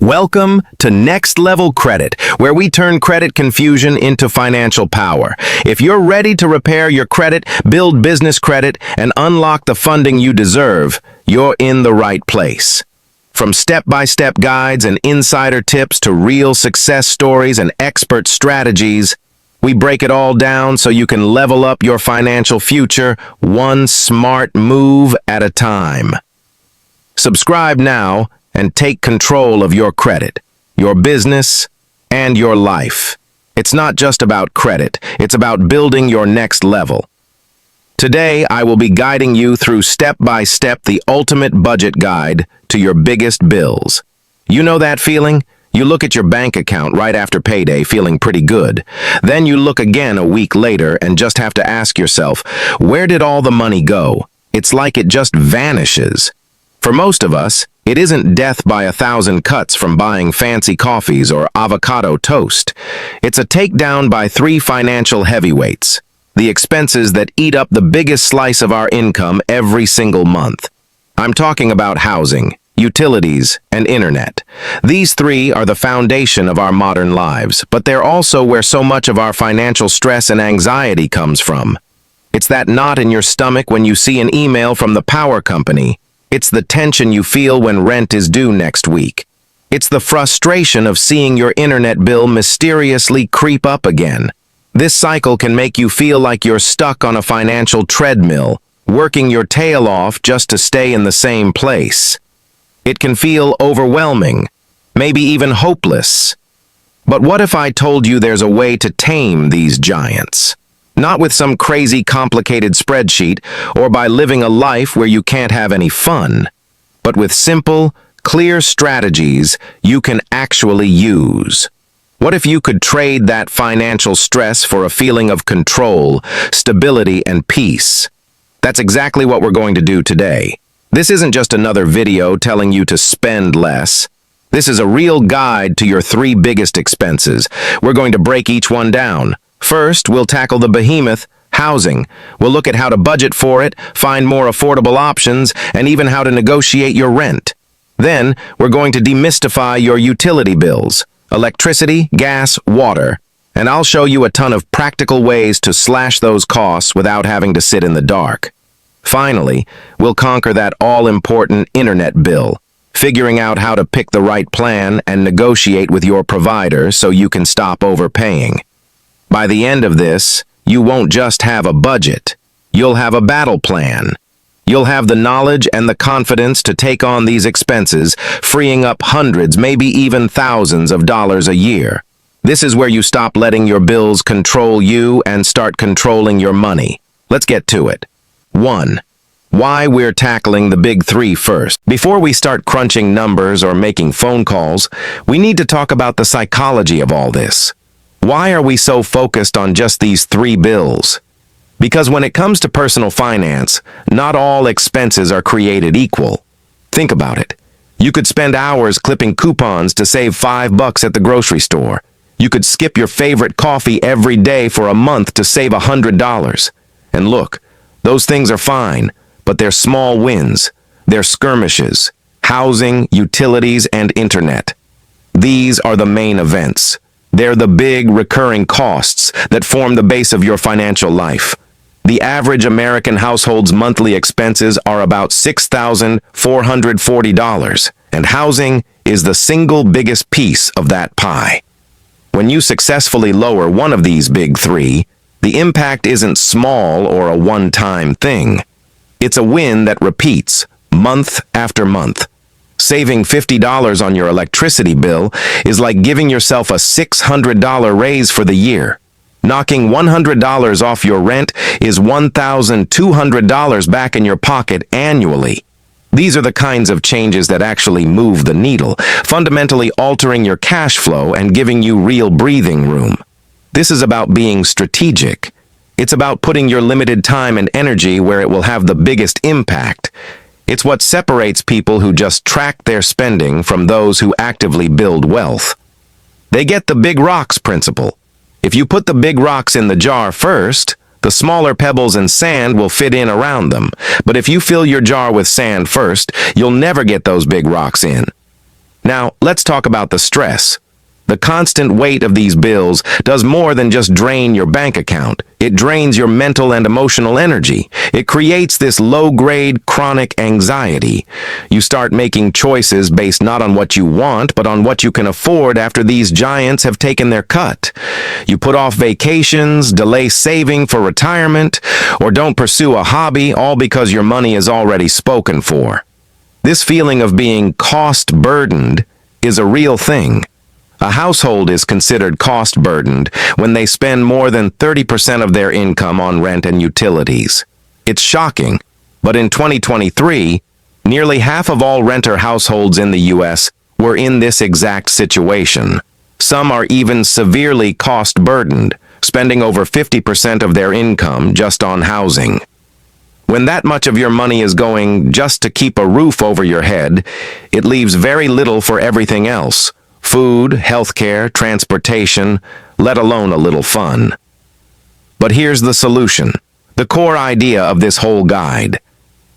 Welcome to Next Level Credit, where we turn credit confusion into financial power. If you're ready to repair your credit, build business credit, and unlock the funding you deserve, you're in the right place. From step-by-step guides and insider tips to real success stories and expert strategies, we break it all down so you can level up your financial future one smart move at a time. Subscribe now and take control of your credit, your business, and your life. It's not just about credit, it's about building your next level. Today, I will be guiding you through step-by-step the ultimate budget guide to your biggest bills. You know that feeling? You look at your bank account right after payday feeling pretty good. Then you look again a week later and just have to ask yourself, where did all the money go? It's like it just vanishes. For most of us, it isn't death by 1,000 cuts from buying fancy coffees or avocado toast. It's a takedown by three financial heavyweights, the expenses that eat up the biggest slice of our income every single month. I'm talking about housing, utilities, and internet. These three are the foundation of our modern lives, but they're also where so much of our financial stress and anxiety comes from. It's that knot in your stomach when you see an email from the power company. It's the tension you feel when rent is due next week. It's the frustration of seeing your internet bill mysteriously creep up again. This cycle can make you feel like you're stuck on a financial treadmill, working your tail off just to stay in the same place. It can feel overwhelming, maybe even hopeless. But what if I told you there's a way to tame these giants? Not with some crazy complicated spreadsheet or by living a life where you can't have any fun, but with simple, clear strategies you can actually use. What if you could trade that financial stress for a feeling of control, stability, and peace? That's exactly what we're going to do today. This isn't just another video telling you to spend less. This is a real guide to your three biggest expenses. We're going to break each one down. First, we'll tackle the behemoth, housing. We'll look at how to budget for it, find more affordable options, and even how to negotiate your rent. Then, we're going to demystify your utility bills, electricity, gas, water, and I'll show you a ton of practical ways to slash those costs without having to sit in the dark. Finally, we'll conquer that all-important internet bill, figuring out how to pick the right plan and negotiate with your provider so you can stop overpaying. By the end of this, you won't just have a budget. You'll have a battle plan. You'll have the knowledge and the confidence to take on these expenses, freeing up hundreds, maybe even thousands of dollars a year. This is where you stop letting your bills control you and start controlling your money. Let's get to it. 1. Why we're tackling the big three first. Before we start crunching numbers or making phone calls, we need to talk about the psychology of all this. Why are we so focused on just these three bills? Because when it comes to personal finance, not all expenses are created equal. Think about it. You could spend hours clipping coupons to save $5 at the grocery store. You could skip your favorite coffee every day for a month to save $100. And look, those things are fine, but they're small wins. They're skirmishes. Housing, utilities, and internet. These are the main events. They're the big recurring costs that form the base of your financial life. The average American household's monthly expenses are about $6,440, and housing is the single biggest piece of that pie. When you successfully lower one of these big three, the impact isn't small or a one-time thing. It's a win that repeats month after month. Saving $50 on your electricity bill is like giving yourself a $600 raise for the year. Knocking $100 off your rent is $1,200 back in your pocket annually. These are the kinds of changes that actually move the needle, fundamentally altering your cash flow and giving you real breathing room. This is about being strategic. It's about putting your limited time and energy where it will have the biggest impact. It's what separates people who just track their spending from those who actively build wealth. They get the big rocks principle. If you put the big rocks in the jar first, the smaller pebbles and sand will fit in around them. But if you fill your jar with sand first, you'll never get those big rocks in. Now, let's talk about the stress. The constant weight of these bills does more than just drain your bank account. It drains your mental and emotional energy. It creates this low-grade chronic anxiety. You start making choices based not on what you want, but on what you can afford after these giants have taken their cut. You put off vacations, delay saving for retirement, or don't pursue a hobby, all because your money is already spoken for. This feeling of being cost-burdened is a real thing. A household is considered cost-burdened when they spend more than 30% of their income on rent and utilities. It's shocking, but in 2023, nearly half of all renter households in the U.S. were in this exact situation. Some are even severely cost-burdened, spending over 50% of their income just on housing. When that much of your money is going just to keep a roof over your head, it leaves very little for everything else. Food, healthcare, transportation, let alone a little fun. But here's the solution, the core idea of this whole guide.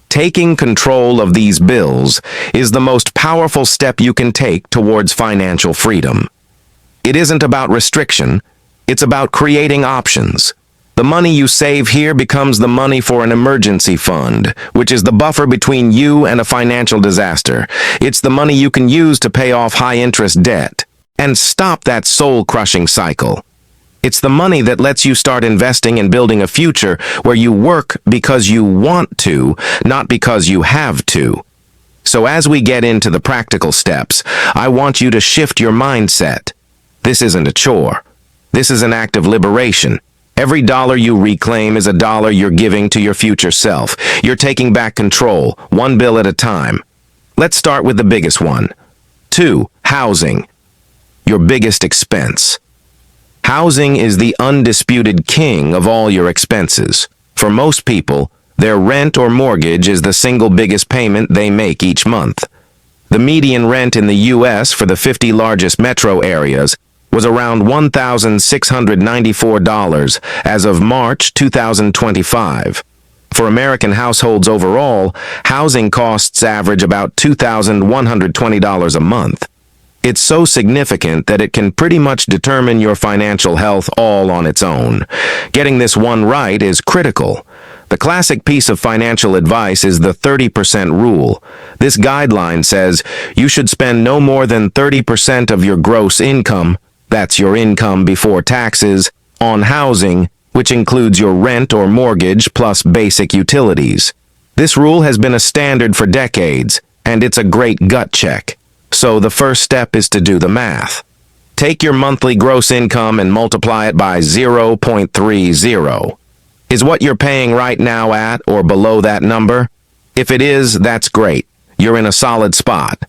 Taking control of these bills is the most powerful step you can take towards financial freedom. It isn't about restriction, it's about creating options. The money you save here becomes the money for an emergency fund, which is the buffer between you and a financial disaster. It's the money you can use to pay off high-interest debt and stop that soul-crushing cycle. It's the money that lets you start investing and building a future where you work because you want to, not because you have to. So as we get into the practical steps, I want you to shift your mindset. This isn't a chore. This is an act of liberation. Every dollar you reclaim is a dollar you're giving to your future self. You're taking back control, one bill at a time. Let's start with the biggest one. 2. Housing. Your biggest expense. Housing is the undisputed king of all your expenses. For most people, their rent or mortgage is the single biggest payment they make each month. The median rent in the U.S. for the 50 largest metro areas was around $1,694 as of March 2025. For American households overall, housing costs average about $2,120 a month. It's so significant that it can pretty much determine your financial health all on its own. Getting this one right is critical. The classic piece of financial advice is the 30% rule. This guideline says you should spend no more than 30% of your gross income, that's your income before taxes, on housing, which includes your rent or mortgage plus basic utilities. This rule has been a standard for decades, and it's a great gut check. So the first step is to do the math. Take your monthly gross income and multiply it by 0.30. Is what you're paying right now at or below that number? If it is, that's great. You're in a solid spot.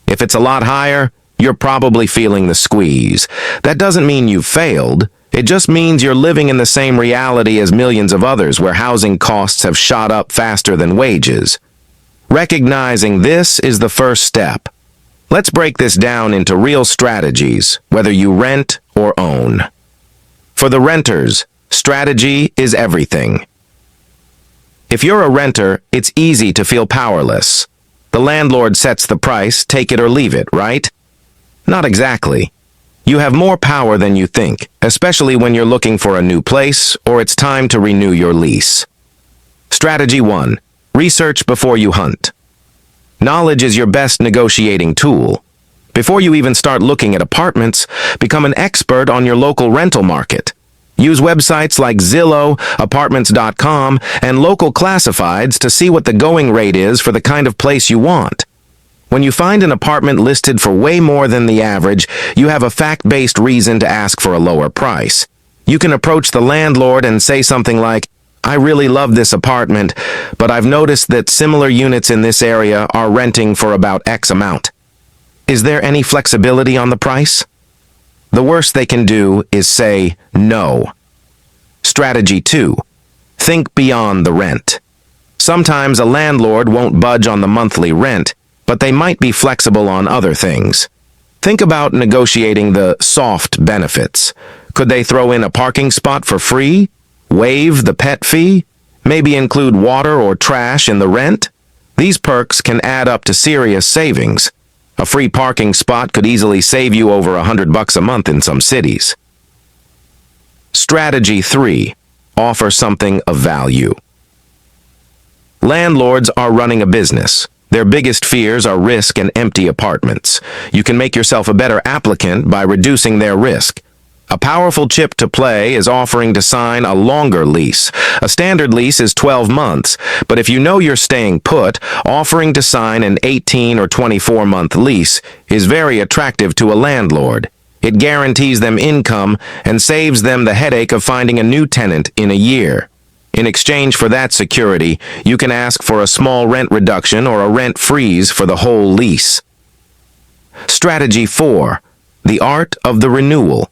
If it's a lot higher, you're probably feeling the squeeze. That doesn't mean you've failed. It just means you're living in the same reality as millions of others where housing costs have shot up faster than wages. Recognizing this is the first step. Let's break this down into real strategies, whether you rent or own. For the renters, strategy is everything. If you're a renter, it's easy to feel powerless. The landlord sets the price, take it or leave it, right? Not exactly. You have more power than you think, especially when you're looking for a new place or it's time to renew your lease. Strategy 1. Research before you hunt. Knowledge is your best negotiating tool. Before you even start looking at apartments, become an expert on your local rental market. Use websites like Zillow, Apartments.com, and local classifieds to see what the going rate is for the kind of place you want. When you find an apartment listed for way more than the average, you have a fact-based reason to ask for a lower price. You can approach the landlord and say something like, "I really love this apartment, but I've noticed that similar units in this area are renting for about X amount. Is there any flexibility on the price?" The worst they can do is say no. Strategy 2. Think beyond the rent. Sometimes a landlord won't budge on the monthly rent, but they might be flexible on other things. Think about negotiating the soft benefits. Could they throw in a parking spot for free? Waive the pet fee? Maybe include water or trash in the rent? These perks can add up to serious savings. A free parking spot could easily save you over $100 a month in some cities. Strategy 3. Offer something of value. Landlords are running a business. Their biggest fears are risk and empty apartments. You can make yourself a better applicant by reducing their risk. A powerful chip to play is offering to sign a longer lease. A standard lease is 12 months, but if you know you're staying put, offering to sign an 18 or 24-month lease is very attractive to a landlord. It guarantees them income and saves them the headache of finding a new tenant in a year. In exchange for that security, you can ask for a small rent reduction or a rent freeze for the whole lease. Strategy 4. The art of the renewal.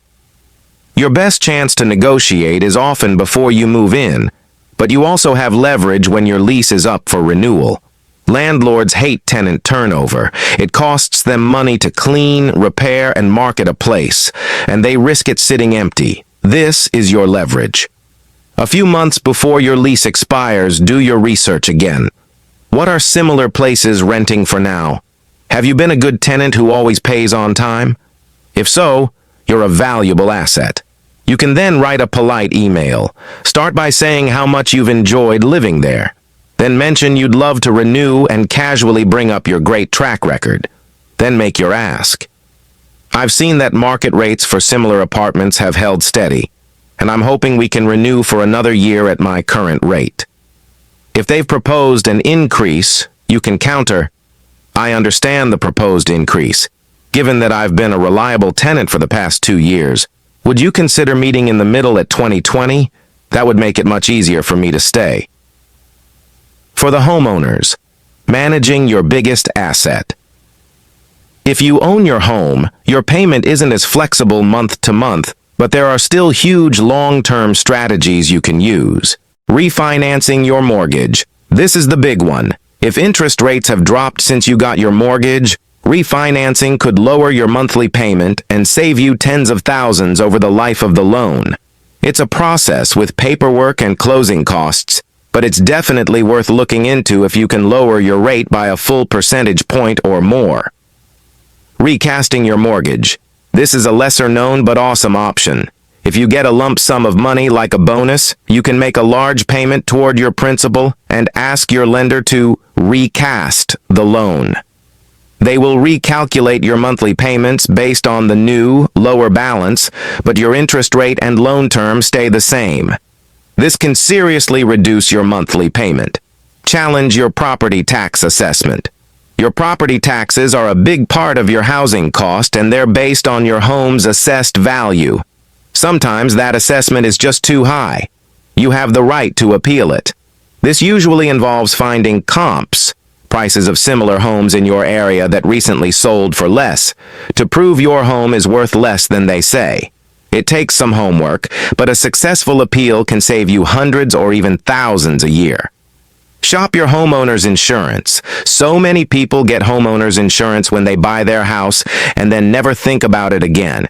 Your best chance to negotiate is often before you move in, but you also have leverage when your lease is up for renewal. Landlords hate tenant turnover. It costs them money to clean, repair, and market a place, and they risk it sitting empty. This is your leverage. A few months before your lease expires, do your research again. What are similar places renting for now? Have you been a good tenant who always pays on time? If so, you're a valuable asset. You can then write a polite email. Start by saying how much you've enjoyed living there. Then mention you'd love to renew and casually bring up your great track record. Then make your ask. I've seen that market rates for similar apartments have held steady, and I'm hoping we can renew for another year at my current rate. If they've proposed an increase, you can counter, I understand the proposed increase. Given that I've been a reliable tenant for the past 2 years, would you consider meeting in the middle at 2020? That would make it much easier for me to stay. For the homeowners, managing your biggest asset. If you own your home, your payment isn't as flexible month to month, but there are still huge long-term strategies you can use. Refinancing your mortgage. This is the big one. If interest rates have dropped since you got your mortgage, refinancing could lower your monthly payment and save you tens of thousands over the life of the loan. It's a process with paperwork and closing costs, but it's definitely worth looking into if you can lower your rate by a full percentage point or more. Recasting your mortgage. This is a lesser-known but awesome option. If you get a lump sum of money like a bonus, you can make a large payment toward your principal and ask your lender to recast the loan. They will recalculate your monthly payments based on the new, lower balance, but your interest rate and loan term stay the same. This can seriously reduce your monthly payment. Challenge your property tax assessment. Your property taxes are a big part of your housing cost, and they're based on your home's assessed value. Sometimes that assessment is just too high. You have the right to appeal it. This usually involves finding comps, prices of similar homes in your area that recently sold for less, to prove your home is worth less than they say. It takes some homework, but a successful appeal can save you hundreds or even thousands a year. Shop your homeowner's insurance. So many people get homeowner's insurance when they buy their house and then never think about it again.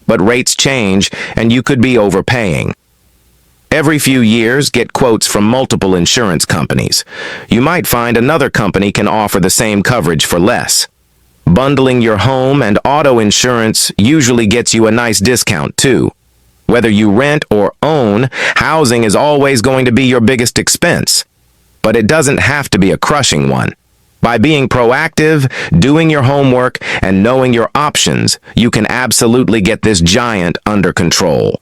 But rates change, and you could be overpaying. Every few years, get quotes from multiple insurance companies. You might find another company can offer the same coverage for less. Bundling your home and auto insurance usually gets you a nice discount too. Whether you rent or own, housing is always going to be your biggest expense. But it doesn't have to be a crushing one. By being proactive, doing your homework, and knowing your options, you can absolutely get this giant under control.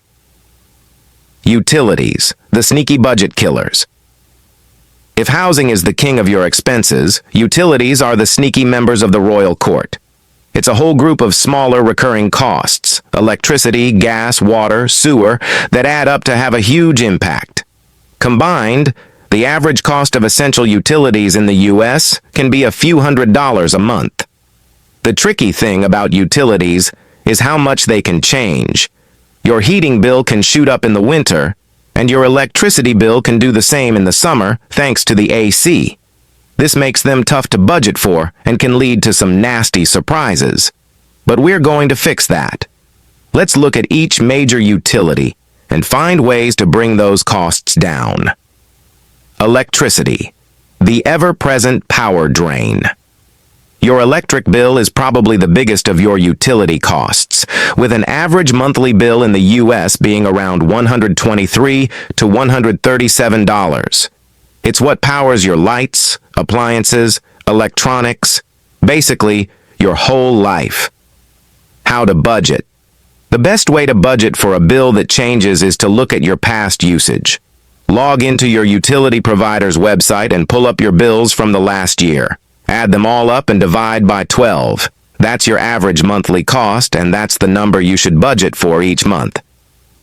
Utilities, the sneaky budget killers. If housing is the king of your expenses, utilities are the sneaky members of the royal court. It's a whole group of smaller recurring costs, electricity, gas, water, sewer, that add up to have a huge impact. Combined, the average cost of essential utilities in the U.S. can be a few $100s a month. The tricky thing about utilities is how much they can change. Your heating bill can shoot up in the winter, and your electricity bill can do the same in the summer thanks to the AC. This makes them tough to budget for and can lead to some nasty surprises. But we're going to fix that. Let's look at each major utility and find ways to bring those costs down. Electricity, the ever-present power drain. Your electric bill is probably the biggest of your utility costs, with an average monthly bill in the U.S. being around $123 to $137. It's what powers your lights, appliances, electronics, basically your whole life. How to budget. The best way to budget for a bill that changes is to look at your past usage. Log into your utility provider's website and pull up your bills from the last year. Add them all up and divide by 12. That's your average monthly cost, and that's the number you should budget for each month.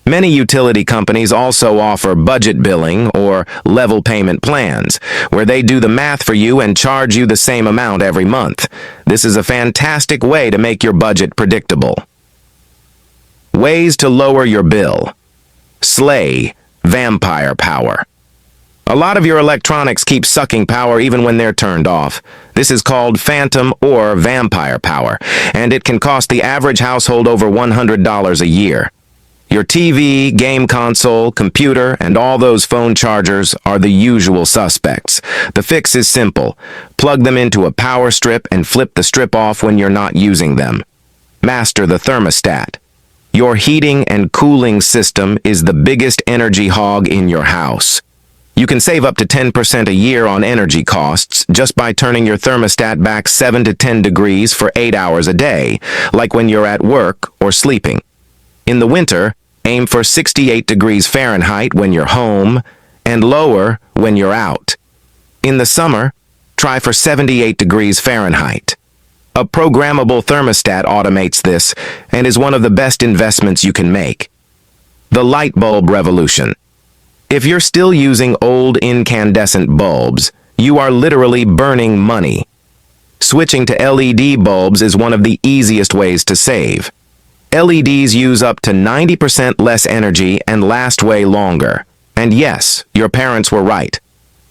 Many utility companies also offer budget billing or level payment plans, where they do the math for you and charge you the same amount every month. This is a fantastic way to make your budget predictable. Ways to lower your bill. Slay vampire power. A lot of your electronics keep sucking power even when they're turned off. This is called phantom or vampire power, and it can cost the average household over $100 a year. Your TV, game console, computer, and all those phone chargers are the usual suspects. The fix is simple. Plug them into a power strip and flip the strip off when you're not using them. Master the thermostat. Your heating and cooling system is the biggest energy hog in your house. You can save up to 10% a year on energy costs just by turning your thermostat back 7 to 10 degrees for 8 hours a day, like when you're at work or sleeping. In the winter, aim for 68 degrees Fahrenheit when you're home and lower when you're out. In the summer, try for 78 degrees Fahrenheit. A programmable thermostat automates this and is one of the best investments you can make. The light bulb revolution. If you're still using old incandescent bulbs, you are literally burning money. Switching to LED bulbs is one of the easiest ways to save. LEDs use up to 90% less energy and last way longer. And yes, your parents were right.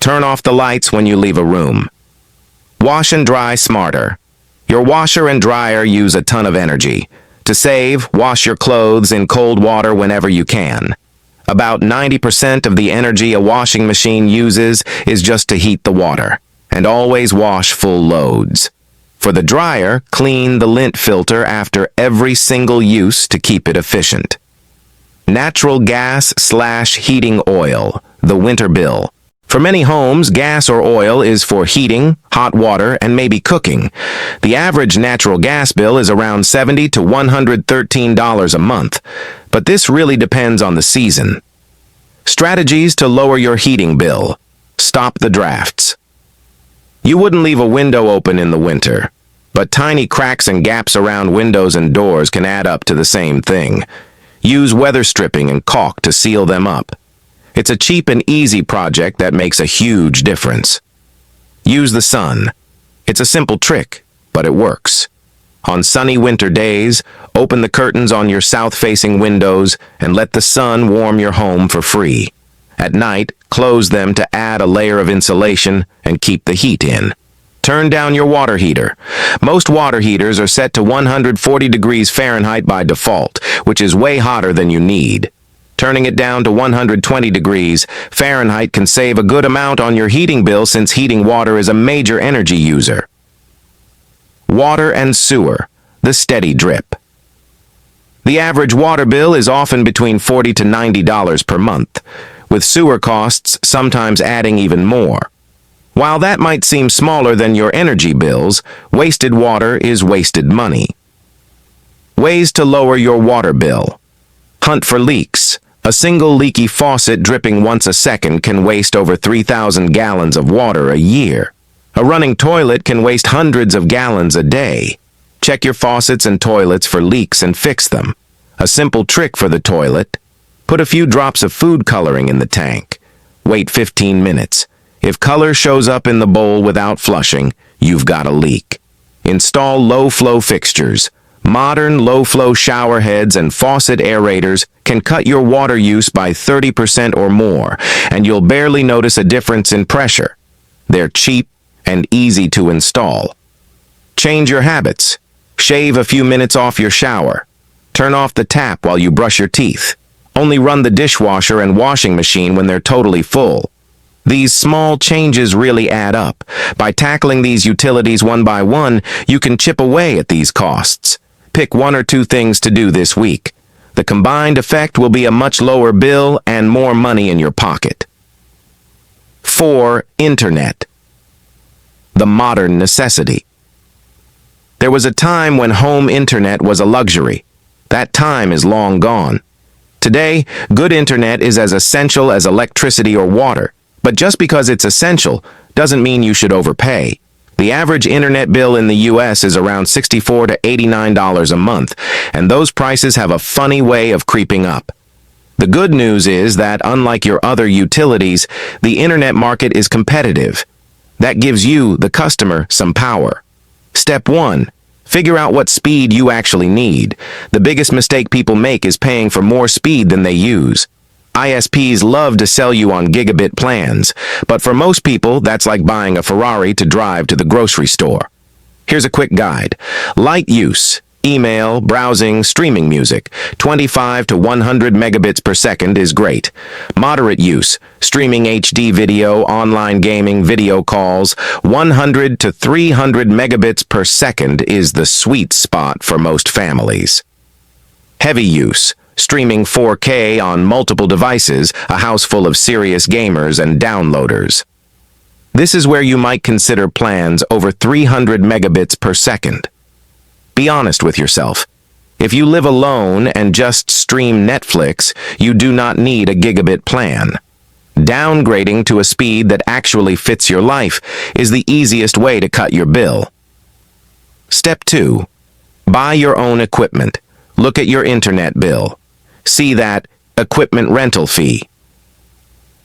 Turn off the lights when you leave a room. Wash and dry smarter. Your washer and dryer use a ton of energy. To save, wash your clothes in cold water whenever you can. About 90% of the energy a washing machine uses is just to heat the water, and always wash full loads. For the dryer, clean the lint filter after every single use to keep it efficient. Natural gas/heating oil, the winter bill. For many homes, gas or oil is for heating, hot water, and maybe cooking. The average natural gas bill is around $70 to $113 a month, but this really depends on the season. Strategies to lower your heating bill. Stop the drafts. You wouldn't leave a window open in the winter, but tiny cracks and gaps around windows and doors can add up to the same thing. Use weather stripping and caulk to seal them up. It's a cheap and easy project that makes a huge difference. Use the sun. It's a simple trick, but it works. On sunny winter days, open the curtains on your south-facing windows and let the sun warm your home for free. At night, close them to add a layer of insulation and keep the heat in. Turn down your water heater. Most water heaters are set to 140 degrees Fahrenheit by default, which is way hotter than you need. Turning it down to 120 degrees Fahrenheit can save a good amount on your heating bill since heating water is a major energy user. Water and sewer, the steady drip. The average water bill is often between $40 to $90 per month, with sewer costs sometimes adding even more. While that might seem smaller than your energy bills, wasted water is wasted money. Ways to lower your water bill. Hunt for leaks. A single leaky faucet dripping once a second can waste over 3,000 gallons of water a year. A running toilet can waste hundreds of gallons a day. Check your faucets and toilets for leaks and fix them. A simple trick for the toilet: put a few drops of food coloring in the tank. Wait 15 minutes. If color shows up in the bowl without flushing, you've got a leak. Install low-flow fixtures. Modern low-flow shower heads and faucet aerators can cut your water use by 30% or more, and you'll barely notice a difference in pressure. They're cheap and easy to install. Change your habits. Shave a few minutes off your shower. Turn off the tap while you brush your teeth. Only run the dishwasher and washing machine when they're totally full. These small changes really add up. By tackling these utilities one by one, you can chip away at these costs. Pick one or two things to do this week. The combined effect will be a much lower bill and more money in your pocket. 4. Internet. The modern necessity. There was a time when home internet was a luxury. That time is long gone. Today, good internet is as essential as electricity or water. But just because it's essential doesn't mean you should overpay. The average internet bill in the U.S. is around $64 to $89 a month, and those prices have a funny way of creeping up. The good news is that, unlike your other utilities, the internet market is competitive. That gives you, the customer, some power. Step 1. Figure out what speed you actually need. The biggest mistake people make is paying for more speed than they use. ISPs love to sell you on gigabit plans, but for most people, that's like buying a Ferrari to drive to the grocery store. Here's a quick guide. Light use. Email, browsing, streaming music. 25 to 100 megabits per second is great. Moderate use. Streaming HD video, online gaming, video calls. 100 to 300 megabits per second is the sweet spot for most families. Heavy use. Streaming 4K on multiple devices, a house full of serious gamers and downloaders. This is where you might consider plans over 300 megabits per second. Be honest with yourself. If you live alone and just stream Netflix, you do not need a gigabit plan. Downgrading to a speed that actually fits your life is the easiest way to cut your bill. Step 2. Buy your own equipment. Look at your internet bill. See that equipment rental fee.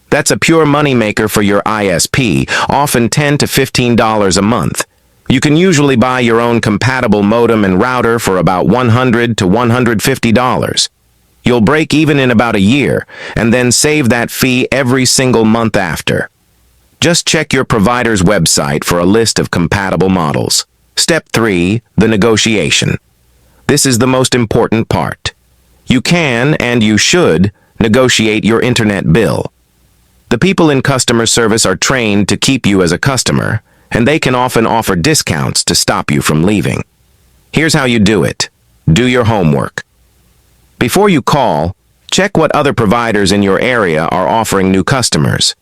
That's a pure moneymaker for your ISP, often $10 to $15 a month. You can usually buy your own compatible modem and router for about $100 to $150. You'll break even in about a year, and then save that fee every single month after. Just check your provider's website for a list of compatible models. Step 3. The negotiation. This is the most important part. You can, and you should, negotiate your internet bill. The people in customer service are trained to keep you as a customer, and they can often offer discounts to stop you from leaving. Here's how you do it. Do your homework. Before you call, check what other providers in your area are offering new customers.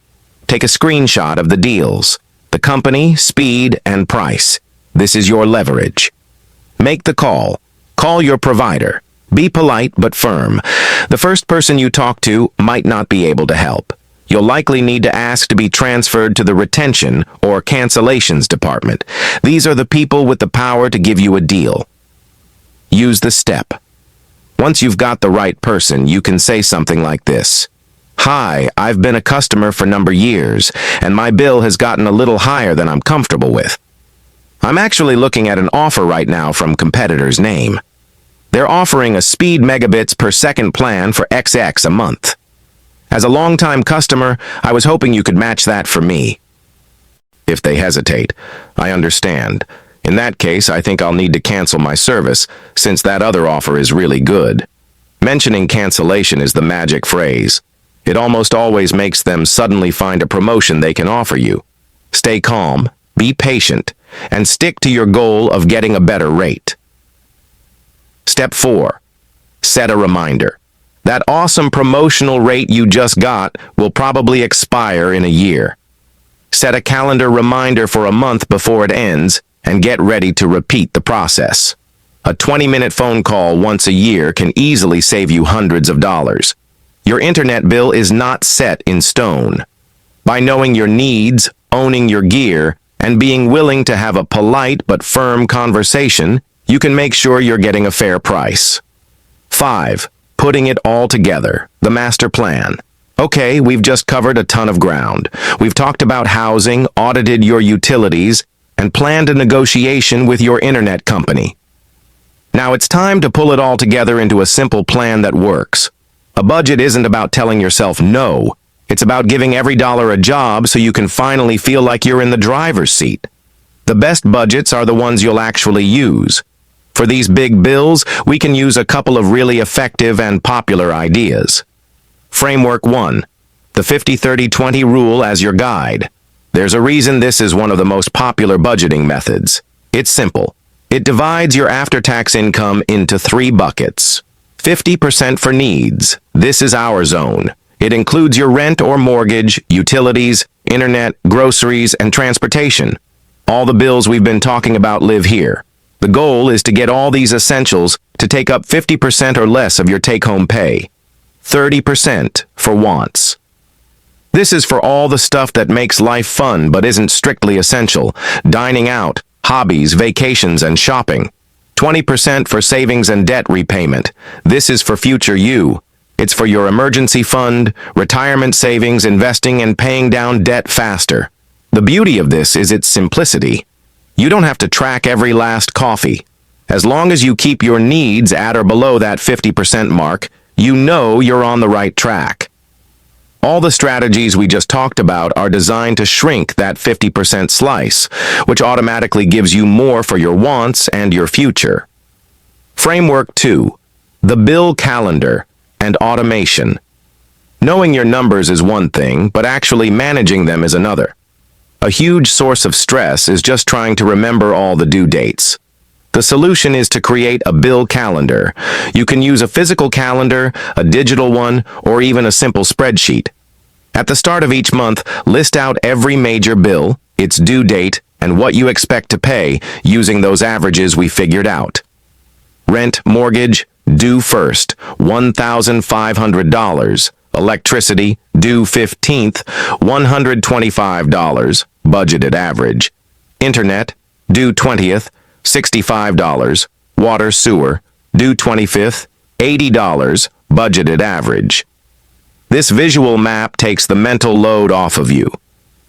Take a screenshot of the deals, the company, speed, and price. This is your leverage. Make the call. Call your provider. Be polite but firm. The first person you talk to might not be able to help. You'll likely need to ask to be transferred to the retention or cancellations department. These are the people with the power to give you a deal. Use the step. Once you've got the right person, you can say something like this. Hi, I've been a customer for years, and my bill has gotten a little higher than I'm comfortable with. I'm actually looking at an offer right now from competitor's name. They're offering a speed megabits per second plan for XX a month. As a longtime customer, I was hoping you could match that for me. If they hesitate, I understand. In that case, I think I'll need to cancel my service, since that other offer is really good. Mentioning cancellation is the magic phrase. It almost always makes them suddenly find a promotion they can offer you. Stay calm, be patient, and stick to your goal of getting a better rate. Step 4. Set a reminder. That awesome promotional rate you just got will probably expire in a year. Set a calendar reminder for a month before it ends, and get ready to repeat the process. A 20-minute phone call once a year can easily save you hundreds of dollars. Your internet bill is not set in stone. By knowing your needs, owning your gear, and being willing to have a polite but firm conversation, you can make sure you're getting a fair price. 5. Putting it all together, the master plan. Okay, we've just covered a ton of ground. We've talked about housing, audited your utilities, and planned a negotiation with your internet company. Now it's time to pull it all together into a simple plan that works. A budget isn't about telling yourself no. It's about giving every dollar a job so you can finally feel like you're in the driver's seat. The best budgets are the ones you'll actually use. For these big bills, we can use a couple of really effective and popular ideas. Framework 1. the 50-30-20 rule as your guide. There's a reason this is one of the most popular budgeting methods. It's simple. It divides your after-tax income into 3 buckets. 50% for needs. This is our zone. It includes your rent or mortgage, utilities, internet, groceries, and transportation. All the bills we've been talking about live here. The goal is to get all these essentials to take up 50% or less of your take-home pay. 30% for wants. This is for all the stuff that makes life fun but isn't strictly essential. Dining out, hobbies, vacations, and shopping. 20% for savings and debt repayment. This is for future you. It's for your emergency fund, retirement savings, investing, and paying down debt faster. The beauty of this is its simplicity. You don't have to track every last coffee. As long as you keep your needs at or below that 50% mark, you know you're on the right track. All the strategies we just talked about are designed to shrink that 50% slice, which automatically gives you more for your wants and your future. Framework 2. The bill calendar and automation. Knowing your numbers is one thing, but actually managing them is another. A huge source of stress is just trying to remember all the due dates. The solution is to create a bill calendar. You can use a physical calendar, a digital one, or even a simple spreadsheet. At the start of each month, list out every major bill, its due date, and what you expect to pay using those averages we figured out. Rent, mortgage, due first, $1,500. Electricity, due 15th, $125, budgeted average. Internet, due 20th, $65. Water, sewer, due 25th, $80, budgeted average. This visual map takes the mental load off of you.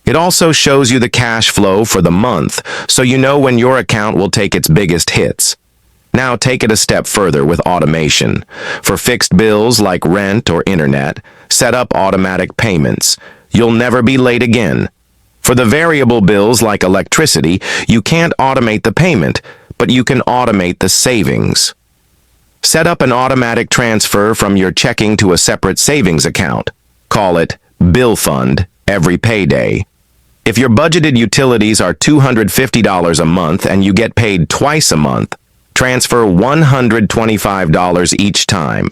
It also shows you the cash flow for the month, so you know when your account will take its biggest hits. Now take it a step further with automation. For fixed bills like rent or internet, set up automatic payments. You'll never be late again. For the variable bills like electricity, you can't automate the payment, but you can automate the savings. Set up an automatic transfer from your checking to a separate savings account. Call it Bill Fund every payday. If your budgeted utilities are $250 a month and you get paid twice a month, transfer $125 each time.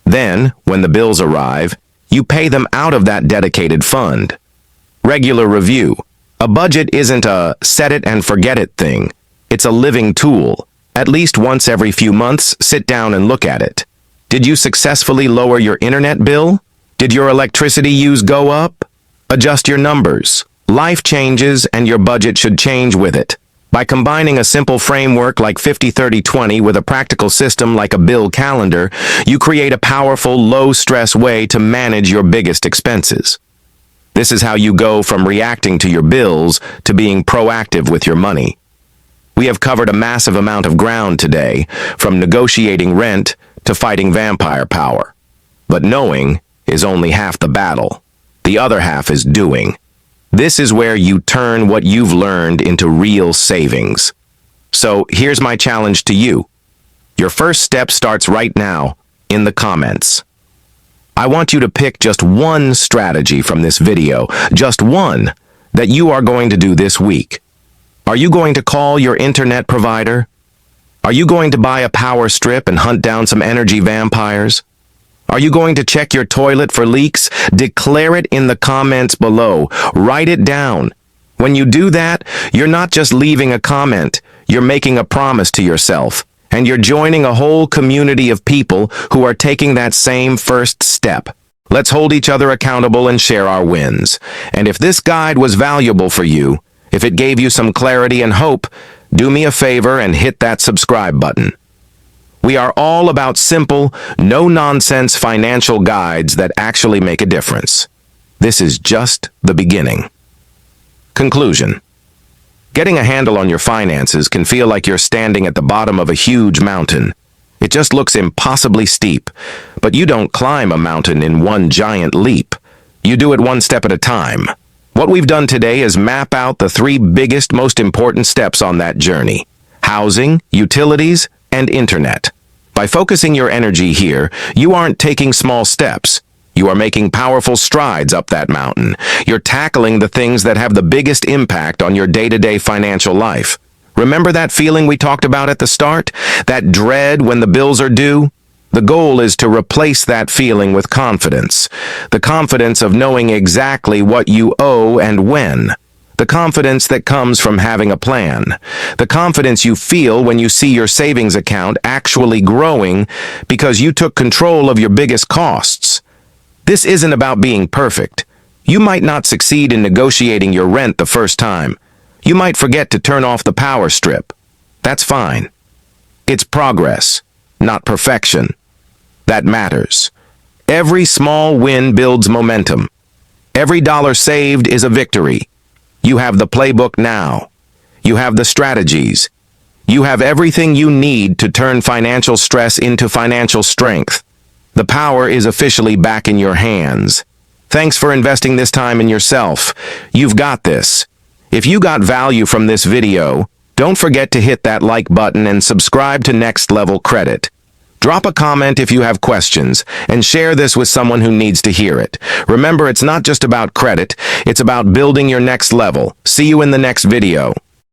Then, when the bills arrive, you pay them out of that dedicated fund. Regular review. A budget isn't a set-it-and-forget-it thing. It's a living tool. At least once every few months, sit down and look at it. Did you successfully lower your internet bill? Did your electricity use go up? Adjust your numbers. Life changes and your budget should change with it. By combining a simple framework like 50-30-20 with a practical system like a bill calendar, you create a powerful, low-stress way to manage your biggest expenses. This is how you go from reacting to your bills to being proactive with your money. We have covered a massive amount of ground today, from negotiating rent to fighting vampire power. But knowing is only half the battle. The other half is doing. This is where you turn what you've learned into real savings. So here's my challenge to you. Your first step starts right now in the comments. I want you to pick just one strategy from this video, just one, that you are going to do this week. Are you going to call your internet provider? Are you going to buy a power strip and hunt down some energy vampires? Are you going to check your toilet for leaks? Declare it in the comments below. Write it down. When you do that, you're not just leaving a comment, you're making a promise to yourself, and you're joining a whole community of people who are taking that same first step. Let's hold each other accountable and share our wins. And if this guide was valuable for you, if it gave you some clarity and hope, do me a favor and hit that subscribe button. We are all about simple, no-nonsense financial guides that actually make a difference. This is just the beginning. Conclusion. Getting a handle on your finances can feel like you're standing at the bottom of a huge mountain. It just looks impossibly steep, but you don't climb a mountain in one giant leap. You do it one step at a time. What we've done today is map out the 3 biggest, most important steps on that journey: housing, utilities, and internet. By focusing your energy here, you aren't taking small steps. You are making powerful strides up that mountain. You're tackling the things that have the biggest impact on your day-to-day financial life. Remember that feeling we talked about at the start? That dread when the bills are due? The goal is to replace that feeling with confidence. The confidence of knowing exactly what you owe and when. The confidence that comes from having a plan. The confidence you feel when you see your savings account actually growing because you took control of your biggest costs. This isn't about being perfect. You might not succeed in negotiating your rent the first time. You might forget to turn off the power strip. That's fine. It's progress, not perfection. That matters. Every small win builds momentum. Every dollar saved is a victory. You have the playbook now. You have the strategies. You have everything you need to turn financial stress into financial strength. The power is officially back in your hands. Thanks for investing this time in yourself. You've got this. If you got value from this video, don't forget to hit that like button and subscribe to Next Level Credit. Drop a comment if you have questions, and share this with someone who needs to hear it. Remember, it's not just about credit, it's about building your next level. See you in the next video.